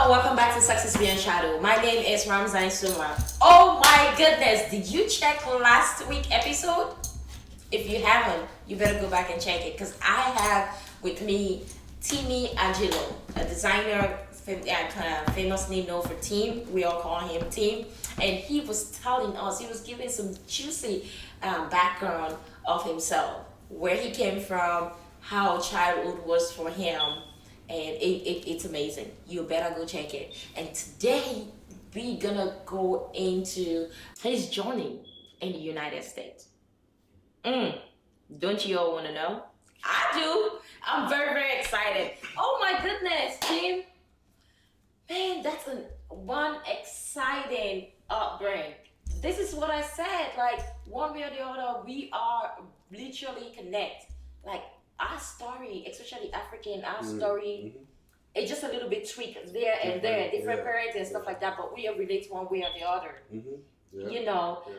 and welcome back to Success Beyond Shadow. My name is Ramzan Suma. Oh my goodness, did you check last week episode? If you haven't, you better go back and check it because I have with me Timmy Ajulo, a designer, famously known for Team. We all call him Team. And he was telling us, he was giving some juicy background of himself, where he came from, how childhood was for him, and it's amazing. You better go check it. And today we're gonna go into his journey in the United States. Don't you all want to know? I do. I'm very, very excited. Oh my goodness, Tim. Man, that's one exciting upbringing. This is what I said. Like, one way or the other, we are literally connect. Like, our story, especially African, our story, it's just a little bit tweaked there and there, different parents and stuff like that, but we are related one way or the other.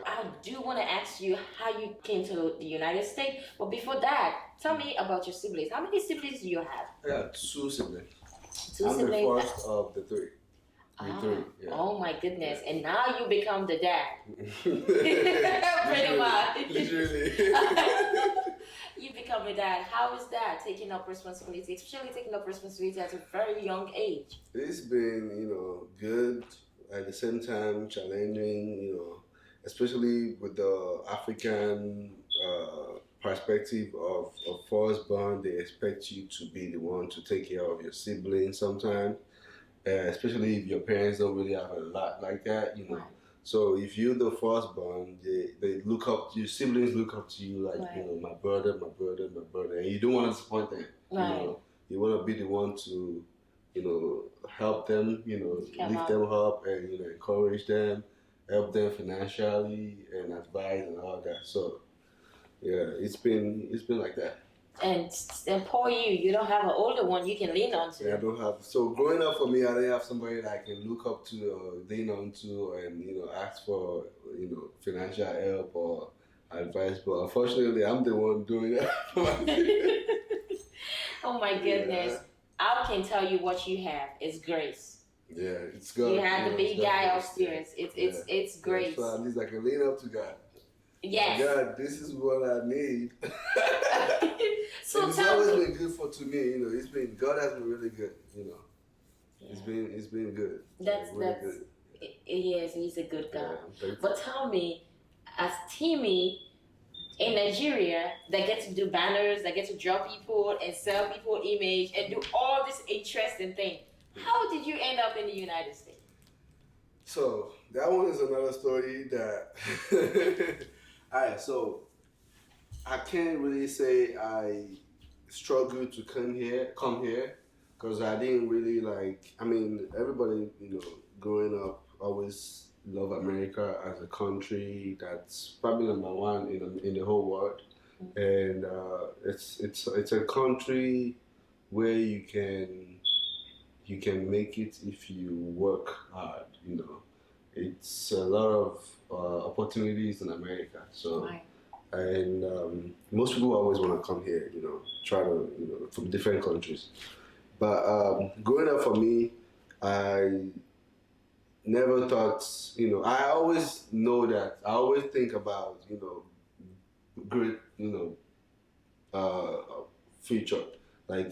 I do want to ask you how you came to the United States, but before that, tell me about your siblings. How many siblings do you have? I got two siblings. Two I'm siblings. the first of the three. Oh my goodness! And now you become the dad. Pretty much. Literally. You become a dad. How is that taking up responsibility, especially taking up responsibility at a very young age? It's been, good at the same time challenging, especially with the African perspective of firstborn. They expect you to be the one to take care of your siblings sometimes. Especially if your parents don't really have a lot like that, Right. So if you're the firstborn, they look up to you, siblings look up to you like, Right. my brother, and you don't want to disappoint them. Right. You want to be the one to, help them, Come lift up. them up and, encourage them, help them financially and advise and all that. So, yeah, it's been like that. And poor you don't have an older one you can lean on Yeah, I to. don't have. So growing up for me, I didn't have somebody that I can look up to or lean on to and, ask for, financial help or advice. But unfortunately, I'm the one doing that. Oh my goodness. I can tell you what you have is grace. Yeah, it's good. You have the big it's guy God. upstairs. It's Yeah, grace. so at least I can lean up to God. Yes. God, this is what I need. So and it's tell always me. been good for to me. It's been God has been really good. It's been good. That's really that's good. yes, he's a good Yeah, guy. I'm thankful. But tell me, as Timmy in Nigeria that get to do banners, that get to draw people and sell people image and do all this interesting thing, how did you end up in the United States? So that one is another story that. Alright, so I can't really say I struggled to come here, because I didn't really like. I mean, everybody, growing up, always love America as a country. That's probably number one in the whole world, and it's a country where you can make it if you work hard. It's a lot of opportunities in America. So. Right. And most people always want to come here, try to, from different countries. But growing up for me, I never thought, I always know that, I always think about, great, future, like,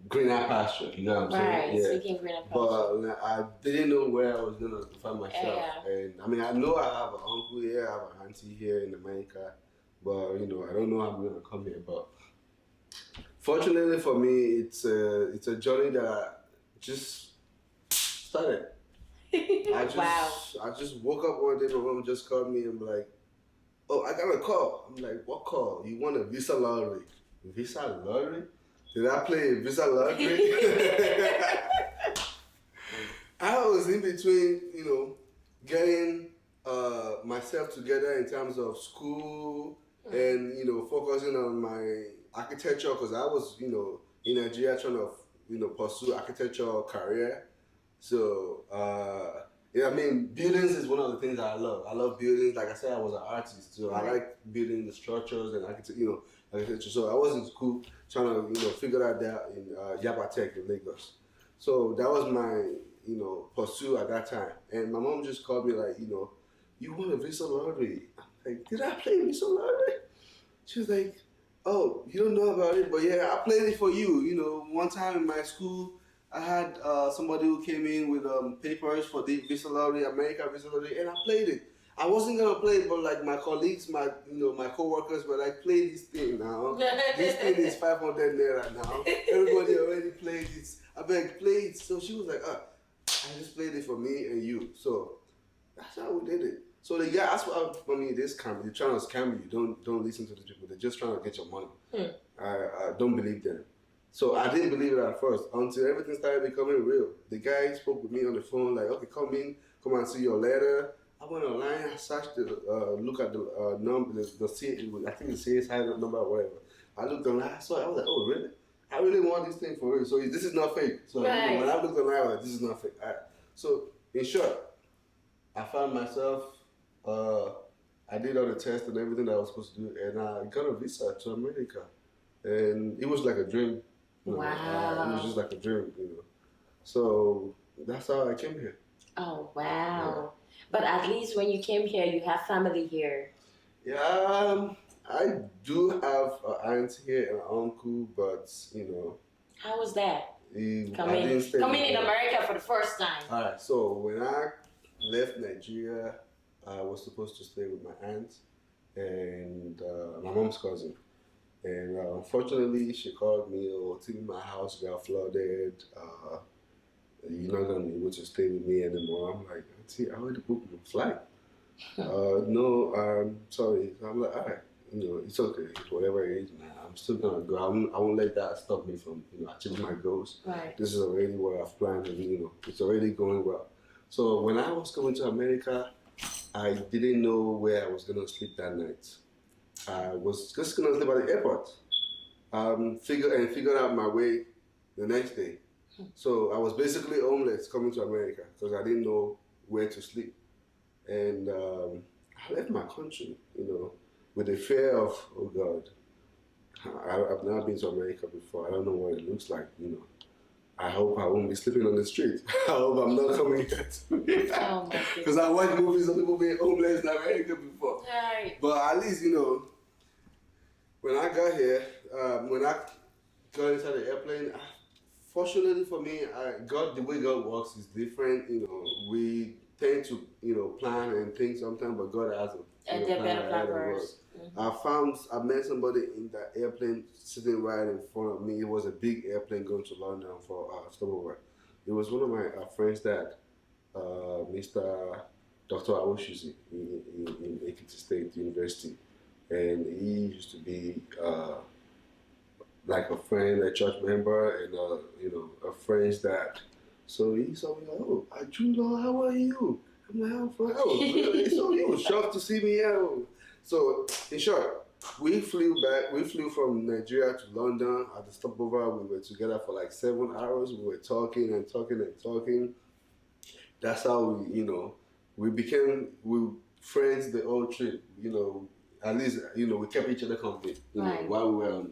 greener pasture, you know what I'm Right. saying? Yeah. Speaking green and But I didn't know where I was gonna find myself, Yeah. and I mean I know I have an uncle here, I have an auntie here in America, but I don't know how I'm gonna come here. But fortunately for me, it's a journey that just started. Wow. I just woke up one day, my mom just called me and be like, "Oh, I got a call." I'm like, "What call? You won a visa lottery?" Visa lottery? Did I play Visa Lottery? I was in between, getting myself together in terms of school and, focusing on my architecture because I was, in Nigeria trying to, pursue architectural career. So, I mean, buildings is one of the things that I love. I love buildings. Like I said, I was an artist, so I like building the structures and architecture. So I was in school trying to, figure that out in Yaba Tech in Lagos. So that was my, pursuit at that time. And my mom just called me like, you won a visa lottery. I'm like, did I play visa lottery? She was like, oh, you don't know about it, but yeah, I played it for you. One time in my school, I had somebody who came in with papers for the visa lottery, America visa lottery, and I played it. I wasn't gonna play it, but like my colleagues, my coworkers were like, play this thing now. This thing is 500 naira now. Everybody already played it. I beg, play it. So she was like, I just played it for me and you. So that's how we did it. So the guy, that's what I mean. This scam, they're trying to scam you. Don't listen to the people. They're just trying to get your money. I don't believe them. So I didn't believe it at first until everything started becoming real. The guy spoke with me on the phone like, okay, come and see your letter. I went online, I searched look at the number, I think the CSI number or whatever. I looked online, I saw it, I was like, oh really? I really want this thing for real. So this is not fake. So when I looked online, I was like, this is not fake. All right. So in short, I found myself, I did all the tests and everything that I was supposed to do, and I got a visa to America. And it was like a dream. Wow. It was just like a dream. So that's how I came here. Oh, wow. Yeah. But at least when you came here, you have family here. Yeah, I do have an aunt here and an uncle, but How was that? Coming in America for the first time. All right, so when I left Nigeria, I was supposed to stay with my aunt and my mom's cousin. And unfortunately, she called me, oh, Timmy, my house got flooded. You're not going to be able to stay with me anymore. I'm like, see, I already booked the flight. No, sorry. So I'm like, all right, it's okay. Whatever it is, man, I'm still going to go. I won't let that stop me from, achieving my goals. Right. This is already what I've planned and, it's already going well. So when I was coming to America, I didn't know where I was going to sleep that night. I was just going to sleep at the airport. Figured out my way the next day. So I was basically homeless coming to America because I didn't know where to sleep. And I left my country, with the fear of, oh God, I've never been to America before. I don't know what it looks like, I hope I won't be sleeping on the street. I hope I'm not coming here because I watched movies of people being homeless in America before. Right. But at least, when I got here, when I got inside the airplane, fortunately for me, the way God works is different. We tend to, plan and think sometimes, but God has a better plan for us. I met somebody in that airplane sitting right in front of me. It was a big airplane going to London for stopover. It was one of my friends' dad, Mr. Dr. Awoshizi in Ekiti State University. And he used to be like a friend, a church member, and a friend's dad. So he saw me like, oh, Ajulo, how are you? I'm like, I'm fine. Oh, really? So he was shocked to see me here. So in short, we flew from Nigeria to London. At the stopover, we were together for like 7 hours. We were talking and talking and talking. That's how we became friends the whole trip. At least, we kept each other company, while we were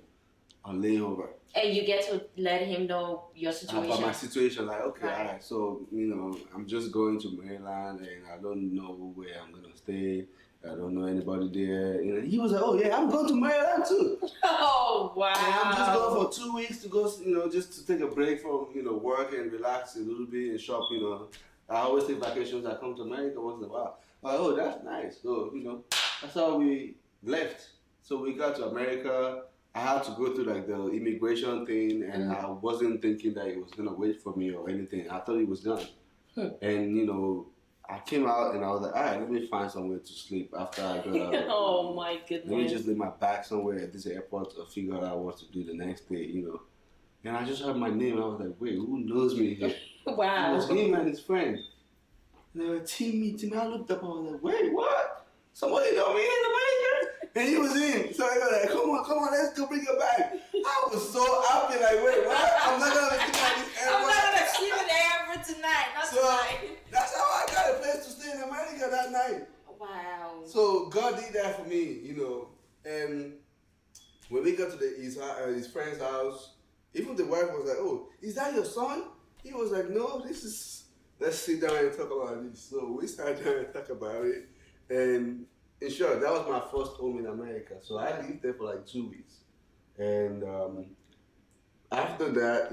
on layover. And you get to let him know your situation. About my situation, like, okay, all right, so, I'm just going to Maryland and I don't know where I'm going to stay. I don't know anybody there. He was like, oh, yeah, I'm going to Maryland too. Oh, wow. And I'm just going for 2 weeks to go, just to take a break from, work and relax a little bit and shop, I always take vacations. I come to America once in a while. I'm like, oh, that's nice. So, that's how we left. So we got to America. I had to go through like the immigration thing, and I wasn't thinking that it was gonna wait for me or anything. I thought it was done. And I came out and I was like, all right, let me find somewhere to sleep after I got out. Oh my goodness. Let me just leave my bag somewhere at this airport to figure out what to do the next day, And I just heard my name. I was like, wait, who knows me here? Wow. It was him and his friend. And they were, Timmy. I looked up. I was like, wait, what? Somebody know me in America? And he was in. So I was like, come on, let's go bring your bag. I was so happy, like, wait, what? I'm not going to sleep at this airport. I'm not going to sleep in the airport tonight. Not tonight. That's how I got a place to stay in America that night. Wow. So God did that for me, And when we got to his friend's house, even the wife was like, oh, is that your son? He was like, no, let's sit down and talk about this. So we sat down and talk about it. And in short, that was my first home in America. So I lived there for like 2 weeks. And after that,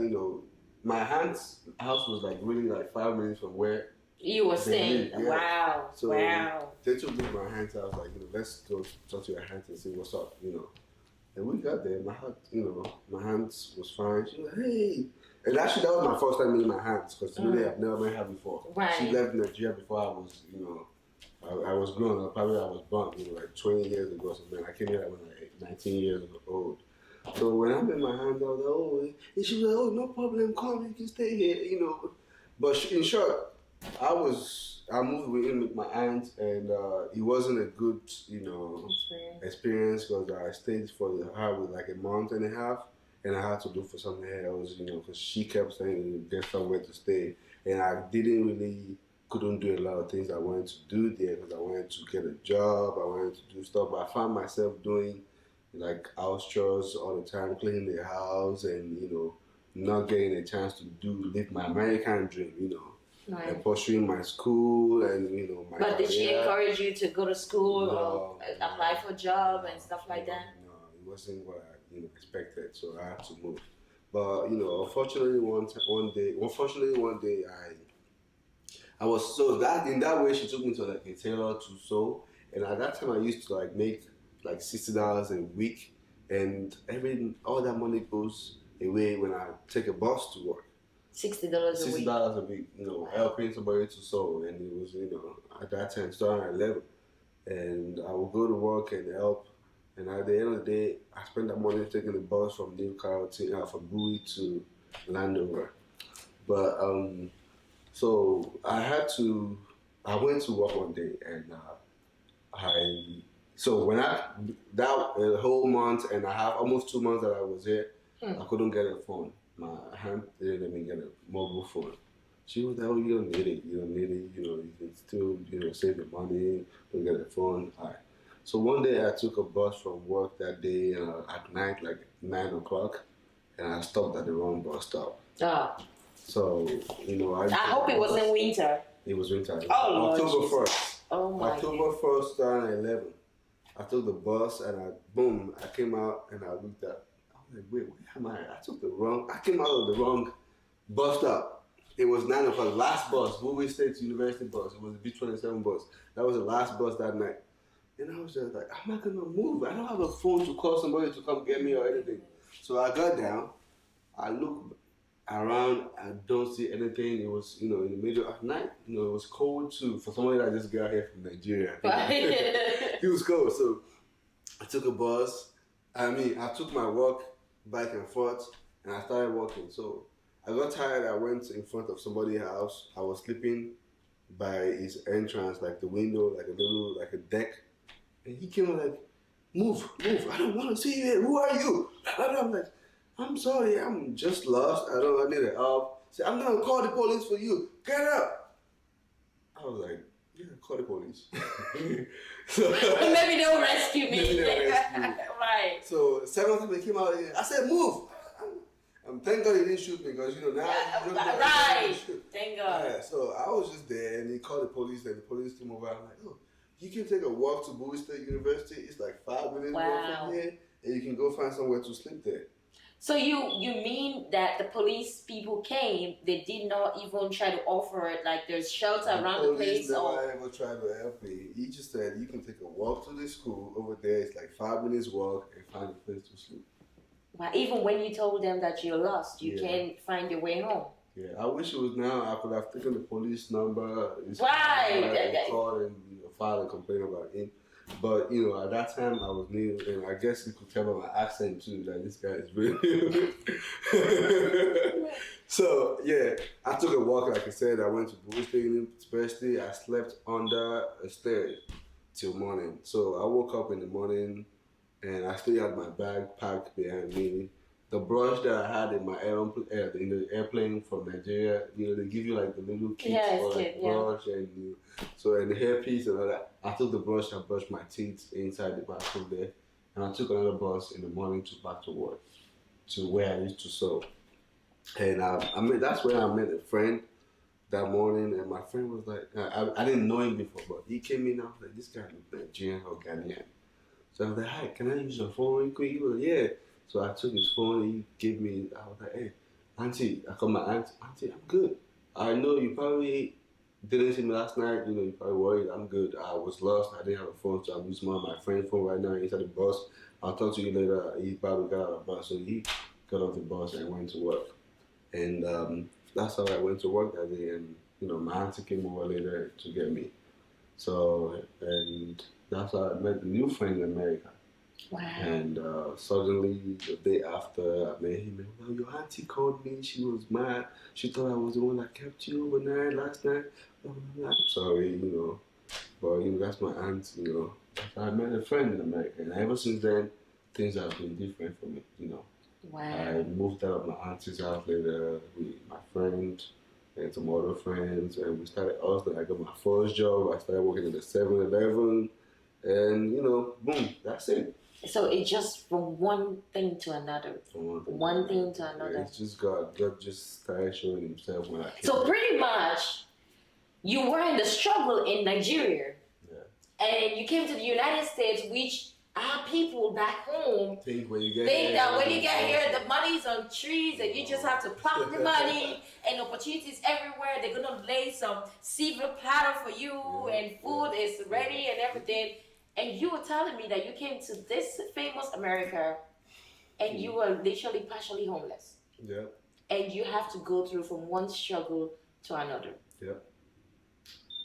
my aunt's house was like really like 5 minutes from where you were staying. Yeah. Wow. So wow. they took me to my aunt's house, like, let's go talk to your aunt and see what's up, And we got there. My aunt was fine. She was like, hey. And actually, that was my first time meeting my aunt because really I've never met her before. Right. She left Nigeria before I was, I was grown up. Probably I was born, like 20 years ago or something. I came here when I was like 19 years old. So when I met my aunt, I was like, oh, and she was like, oh, no problem, come, you can stay here, But in short, I moved with my aunt, and it wasn't a good, experience because I stayed for her with like a month and a half, and I had to look for something else, because she kept saying get somewhere to stay, and I couldn't do a lot of things I wanted to do there because I wanted to get a job, I wanted to do stuff, but I found myself doing like house chores all the time, cleaning the house, and not getting a chance to live my American dream, Right. and pursuing my school and my But career. did she encourage you to go to school No, or apply for a job and stuff like that? No, it wasn't what I expected, so I had to move. But unfortunately, one day I was so that in that way she took me to like a tailor to sew, and at that time I used to like make like $60 a week, and all that money goes away when I take a bus to work. $60 a week. $60 a week, helping somebody to sew, and it was at that time starting at 11, and I would go to work and help, and at the end of the day I spent that money taking the bus from New Carrollton, from Bowie to Landover, but so I went to work one day, and when that a whole month and a half, almost 2 months that I was here, I couldn't get a phone. My aunt didn't let me get a mobile phone. She was like, oh, you don't need it. You don't need it. You can still, save your money, don't get a phone. All right. So one day I took a bus from work that day at night, like 9 o'clock, and I stopped at the wrong bus stop. Oh. So, I hope it wasn't winter. It was winter. Oh, October Lord 1st. Oh, my October 1st, starting at 11. I took the bus and I came out and I looked up. I was like, wait, where am I? I came out of the wrong bus stop. It was 9 o'clock, last bus, Bowie State University bus. It was the B27 bus. That was the last bus that night. And I was just like, I'm not gonna move. I don't have a phone to call somebody to come get me or anything. So I got down, I looked around, I don't see anything. It was, in the middle of night. It was cold too for somebody that just got here from Nigeria. It was cold. So I took a bus. I took my walk back and forth, and I started walking. So I got tired. I went in front of somebody's house. I was sleeping by his entrance, like the window, like a deck. And he came like, move. I don't want to see you here. Who are you? And I'm like, I'm sorry. I'm just lost. I need help. He said, I'm going to call the police for you. Get up. I was like, yeah, call the police. Maybe they'll rescue me. Right. So second time they came out, I said, move. Thank God he didn't shoot me because now right. Thank God. Yeah, so I was just there and he called the police and the police came over. I'm like, oh, you can take a walk to Bowie State University. It's like 5 minutes walk from here, and you can go find somewhere to sleep there. So you mean that the police people came, they did not even try to offer it, like there's shelter around the place? Never ever tried to help me. He just said you can take a walk to the school over there. It's like 5 minutes walk and find a place to sleep. Wow. Even when you told them that you're lost, you can't find your way home. Yeah, I wish it was now. I could have taken the police number, Right. called and filed a complaint about him. But at that time I was new, and I guess you could tell by my accent too that this guy is really new. So yeah, I took a walk. Like I said, I went to Bowie State University. I slept under a stair till morning. So I woke up in the morning, and I still had my bag packed behind me. The brush that I had in my in the airplane from Nigeria, they give you like the little kit for like brush and and the hairpiece and all that. I took the brush and brushed my teeth inside the bathroom there, and I took another bus in the morning back to work, to where I used to sew. And I mean, that's where I met a friend that morning, and my friend was like, I didn't know him before, but he came in. I was like, this guy looks Nigerian or Ghanaian. So I was like, hi, can I use your phone quick? He was like, yeah. So I took his phone. He gave me. I was like, hey, auntie. I called my aunt. Auntie, I'm good. I know you probably didn't see me last night. You probably worried. I'm good. I was lost. I didn't have a phone, so I'm using my friend's phone right now. He's at the bus. I'll talk to you later. He probably got out of the bus, so he got off the bus and went to work. And that's how I went to work that day. And my auntie came over later to get me. So and that's how I met a new friend in America. Wow. And suddenly, the day after I met him, well, your auntie called me. She was mad. She thought I was the one that kept you overnight last night. I'm sorry, but that's my aunt. I met a friend in America, and ever since then, things have been different for me. Wow. I moved out of my auntie's house later with my friend and some other friends, and we started hustling. I got my first job. I started working at the 7-Eleven, and boom, that's it. So it's just from one thing to another. One thing to another. Yeah, it's just God. God just started showing Himself when I came. So pretty much, you were in the struggle in Nigeria, and you came to the United States, which our people back home think when you get here, the money's on trees, and you just have to pluck the money, and opportunities everywhere. They're gonna lay some silver platter for you, and food is ready and everything. And you were telling me that you came to this famous America, and you were literally partially homeless. Yeah. And you have to go through from one struggle to another. Yeah.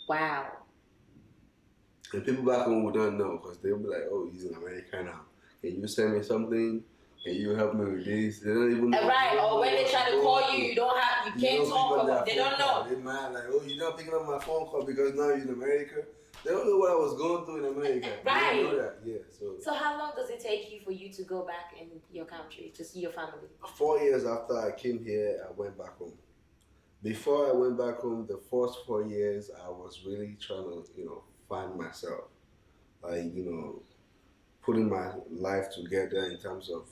Wow. And people back home would not know because they'll be like, oh, he's in America now. Can you send me something? Can you help me with this? They don't even know. Right, or when they try to call you, you can't talk about it. They don't know. They're mad, like, oh, you're not picking up my phone call because now you're in America. They don't know what I was going through in America. Right. They don't know that, yeah. So how long does it take you for you to go back in your country to see your family? 4 years after I came here, I went back home. Before I went back home, the first 4 years, I was really trying to, find myself. Like, putting my life together in terms of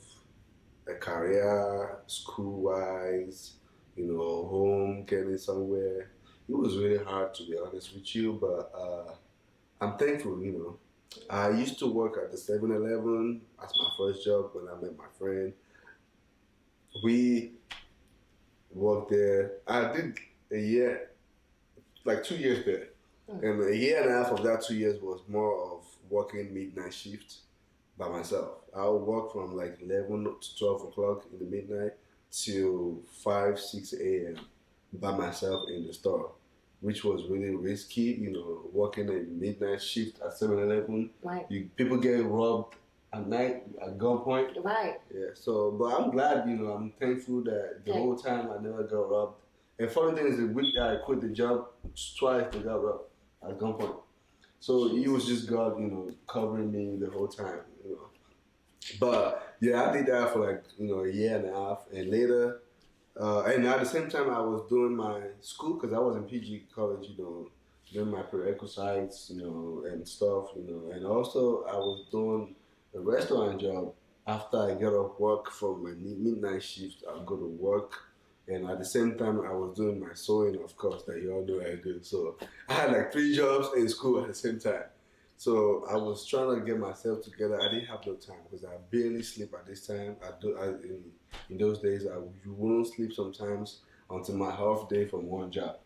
a career, school-wise, home, getting somewhere. It was really hard, to be honest with you, but I'm thankful, I used to work at the 7-Eleven as my first job when I met my friend. We worked there. I did a year, like 2 years there. And a year and a half of that 2 years was more of working midnight shift by myself. I would work from like 11 to 12 o'clock in the midnight till 5, 6 a.m. by myself in the store, which was really risky, working a midnight shift at 7-Eleven. Right. People get robbed at night at gunpoint. Right. Yeah, but I'm glad, I'm thankful that the whole time I never got robbed. And funny thing is, the week that I quit the job, twice they got robbed at gunpoint. So it was just God, covering me the whole time, But yeah, I did that for like, a year and a half. And later, and at the same time, I was doing my school because I was in PG college, doing my prerequisites, and stuff, And also, I was doing a restaurant job. After I get off work from my midnight shift, I'll go to work. And at the same time, I was doing my sewing, of course, that you all know I do. So I had like 3 jobs in school at the same time. So I was trying to get myself together. I didn't have no time because I barely sleep at this time. In those days, you wouldn't sleep sometimes until my half day from one job.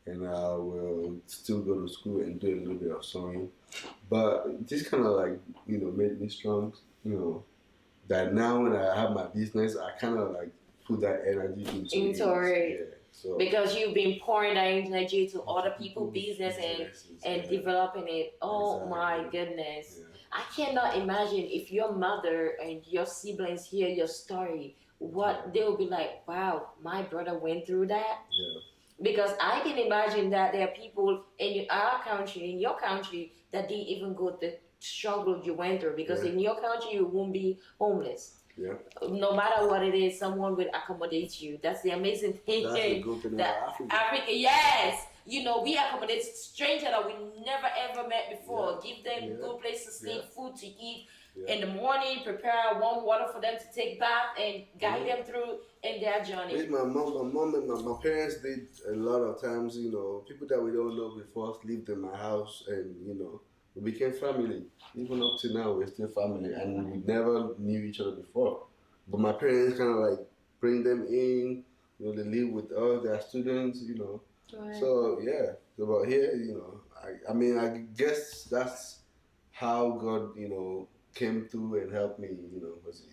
And I will still go to school and do a little bit of sewing. But this kind of like, made me strong, that now when I have my business, I kind of like put that energy into it. Yeah, so. Because you've been pouring that energy to other people's business and developing it. Oh, exactly. My goodness. Yeah. I cannot imagine if your mother and your siblings hear your story, what they'll be like, wow, my brother went through that. Yeah. Because I can imagine that there are people in our country, in your country, that didn't even go the struggle you went through. Because in your country, you won't be homeless. Yeah. No matter what it is, someone will accommodate you. That's the amazing thing. That's the good thing about Africa, yes. We accommodate strangers that we never ever met before. Give them good place to sleep, food to eat. in the morning, prepare warm water for them to take bath and guide them through in their journey. With my mom and my parents did a lot of times, people that we don't know before lived in my house, and we became family. Even up to now, we're still family, and we never knew each other before. But my parents kind of like bring them in, they live with all their students. Right. So yeah, so about here, I mean, I guess that's how God, came through and helped me, because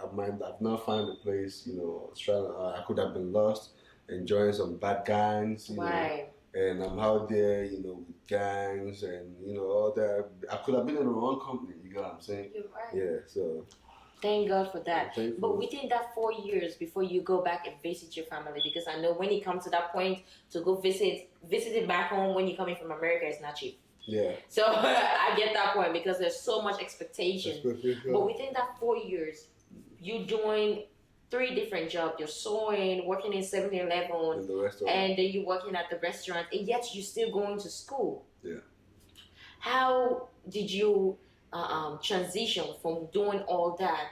I've not found a place, I was trying to, I could have been lost and joined some bad gangs, Right. and I'm out there, with gangs and, all that. I could have been in the wrong company, you get what I'm saying? You're right. Yeah, so. Thank God for that. I'm thankful. But within that 4 years before you go back and visit your family, because I know when you come to that point to go visit it back home when you're coming from America, it's not cheap. Yeah. So I get that point because there's so much expectation. But within that 4 years, you doing 3 different jobs. You're sewing, working in 7-Eleven, and then you're working at the restaurant, and yet you're still going to school. Yeah. How did you transition from doing all that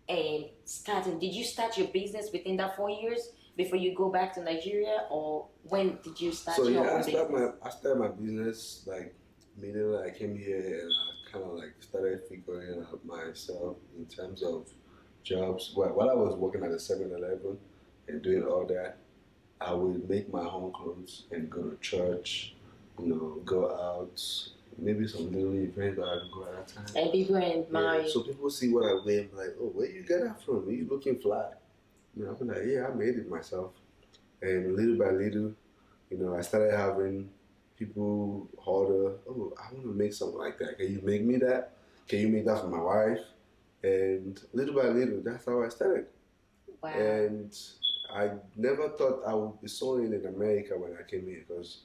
and starting? Did you start your business within that 4 years before you go back to Nigeria, or when did you start your own business? I started my business like immediately I came here, and I kind of like started figuring out myself in terms of jobs. While I was working at a 7-Eleven and doing all that, I would make my own clothes and go to church, go out, maybe some little event that I could go at that time. And people admire. So people see what I wear and be like, oh, where you get that from? You looking fly. I'll be like, yeah, I made it myself. And little by little, I started having people order, oh, I want to make something like that. Can you make me that? Can you make that for my wife? And little by little, that's how I started. Wow. And I never thought I would be sewing in America when I came here, because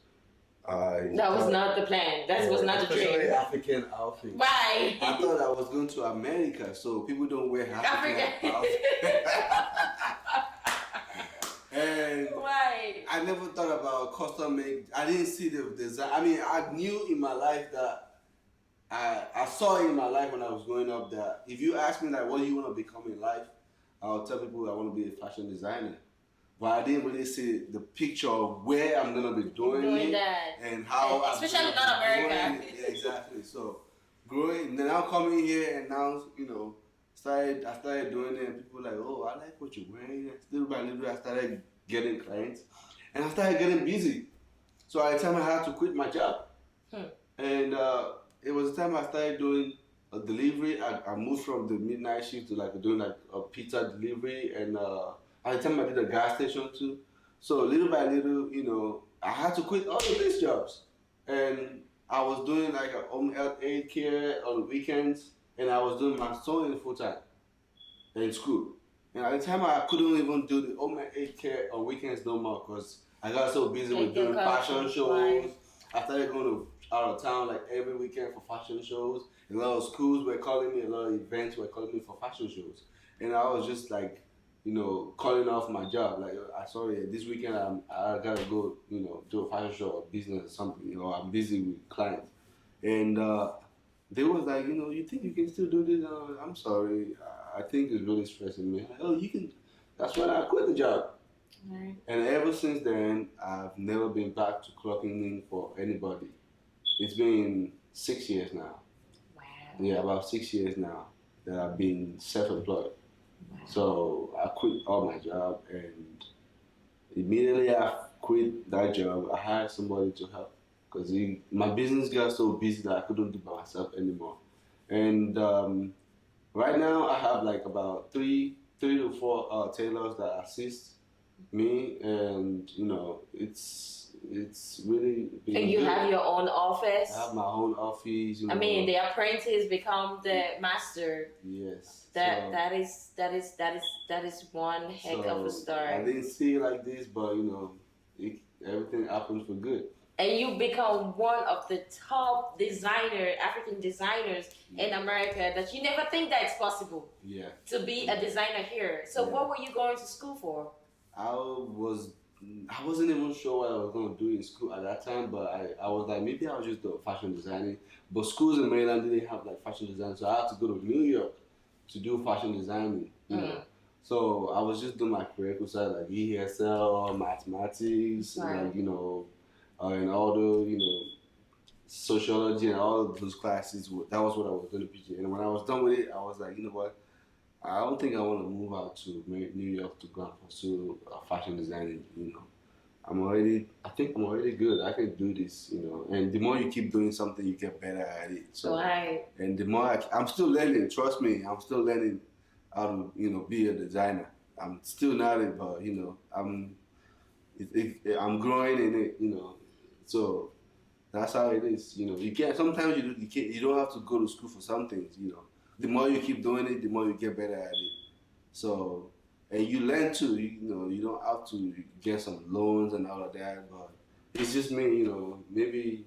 that was not the plan. That was not the dream. Especially African outfits. Right. I thought I was going to America, so people don't wear African outfits. And right. I never thought about custom make. I didn't see the design. I mean, I knew in my life that I saw in my life when I was growing up that if you ask me like, what do you want to become in life, I'll tell people I want to be a fashion designer. But I didn't really see the picture of where I'm gonna be doing it that, and how. Especially not America. Yeah, exactly. So growing, now coming here and now I started doing it, and people were like, oh, I like what you're wearing. And little by little, I started getting clients, and I started getting busy. So at the time I had to quit my job, and it was the time I started doing a delivery. I moved from the midnight shift to like doing like a pizza delivery, and at the time I did a gas station too. So little by little, I had to quit all of these jobs, and I was doing like a home health aid care on the weekends, and I was doing my sewing full time in school. And at the time I couldn't even do the home aid care on weekends no more because I got so busy with doing fashion shows. I started going to out of town like every weekend for fashion shows. A lot of schools were calling me, a lot of events were calling me for fashion shows. And I was just like, calling off my job. Like, sorry, this weekend I gotta go, do a fashion show or business or something. I'm busy with clients. And they was like, you think you can still do this? I'm sorry, I think it's really stressing me. Like, oh, you can. That's when I quit the job. Right. And ever since then, I've never been back to clocking in for anybody. It's been 6 years now. Wow. Yeah, about 6 years now that I've been self-employed. Wow. So I quit all my job, and immediately I quit that job, I hired somebody to help because my business got so busy that I couldn't do by myself anymore. And right now I have like about three to four tailors that assist me, and it's really been And you good. have your own office. I have my own office. I mean, the apprentice become the master. Yes. That is one heck of a story. I didn't see it like this, but everything happens for good. And you become one of the top African designers in America that you never think that it's possible. Yeah. To be a designer here. So what were you going to school for? I was I wasn't even sure what I was going to do in school at that time, but I was like, maybe I'll just do fashion designing. But schools in Maryland didn't have like fashion design, so I had to go to New York to do fashion designing, you know. So I was just doing my curriculum side, like ESL, mathematics, Right. like, and all the, sociology and all of those classes. That was what I was going to be. And when I was done with it, I was like, you know what? I don't think I want to move out to New York to go and pursue fashion designing. I think I'm already good. I can do this, And the more you keep doing something, you get better at it. So, Right. and the more I'm still learning. Trust me, I'm still learning how to, be a designer. I'm still not it, but I'm growing in it, So that's how it is. You can't. Sometimes you can't. You don't have to go to school for some things. The more you keep doing it, the more you get better at it. So, and you learn too. You don't have to get some loans and all of that. But it's just me. Maybe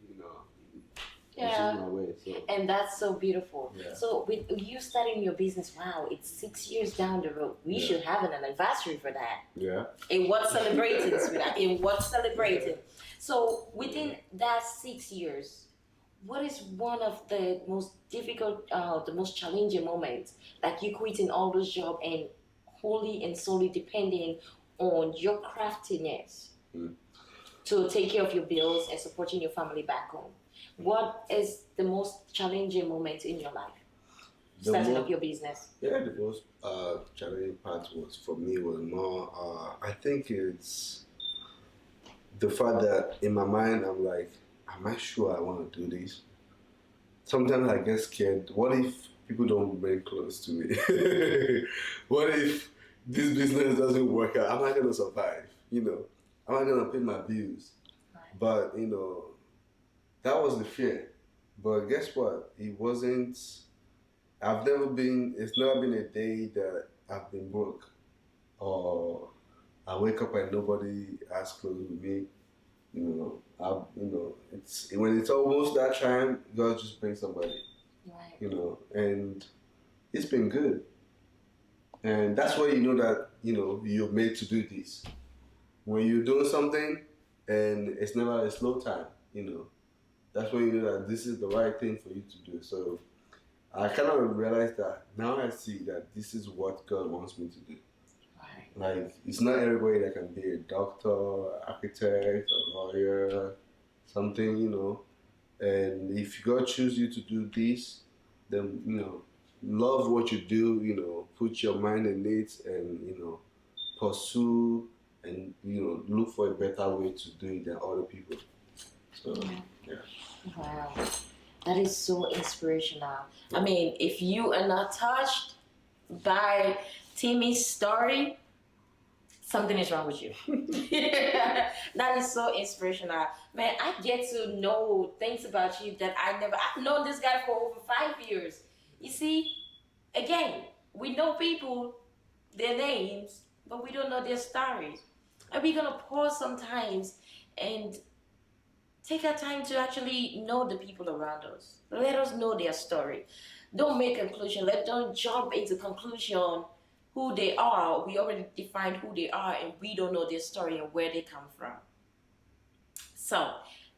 it's just my way. So. And that's so beautiful. Yeah. So with you starting your business, wow, it's 6 years down the road. We should have an anniversary for that. Yeah. And what's celebrating, sweetheart? And what's celebrating? Yeah. So within that 6 years, what is one of the most difficult, the most challenging moments, like you quitting all those jobs and wholly and solely depending on your craftiness to take care of your bills and supporting your family back home? What is the most challenging moment in your life? Starting up your business. Yeah, the most challenging part was for me was more. I think it's the fact that in my mind I'm like, am I sure I want to do this? Sometimes I get scared. What if people don't bring clothes to me? What if this business doesn't work out? Am I gonna survive? Am I gonna pay my bills? Right. But that was the fear. But guess what? It wasn't. It's never been a day that I've been broke. Or I wake up and nobody has clothes with me. It's when it's almost that time, God just brings somebody. Right. And it's been good. And that's why you know that, you're made to do this. When you're doing something and it's never a slow time, that's when you know that this is the right thing for you to do. So I kind of realized that now I see that this is what God wants me to do. Right. Like, it's not everybody that can be a doctor, architect, a lawyer, something, And if God chooses you to do this, then, love what you do, put your mind in it and, pursue and, look for a better way to do it than other people. So, yeah. Wow. That is so inspirational. I mean, if you are not touched by Timmy's story, something is wrong with you. That is so inspirational. Man, I get to know things about you that I've known this guy for over 5 years. You see, again, we know people, their names, but we don't know their stories. And we're going to pause sometimes and take our time to actually know the people around us. Let us know their story. Don't make a conclusion. Don't jump into conclusion who they are. We already defined who they are and we don't know their story and where they come from. So,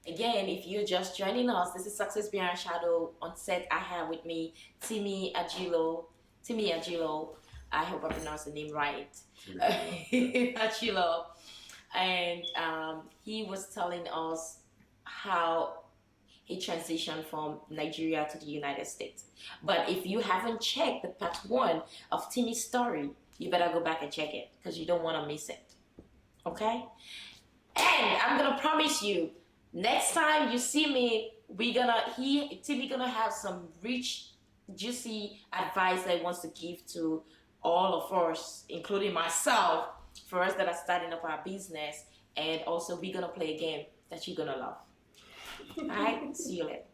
again, if you're just joining us, this is Success Behind Shadow. On set, I have with me Timmy Ajulo. Timmy Ajulo. I hope I pronounced the name right. Ajulo. And he was telling us how he transitioned from Nigeria to the United States. But if you haven't checked the part 1 of Timmy's story, you better go back and check it because you don't want to miss it. Okay? And I'm gonna promise you, next time you see me, Timmy gonna have some rich, juicy advice that he wants to give to all of us, including myself, for us that are starting up our business. And also we're gonna play a game that you're gonna love. Alright, see you later.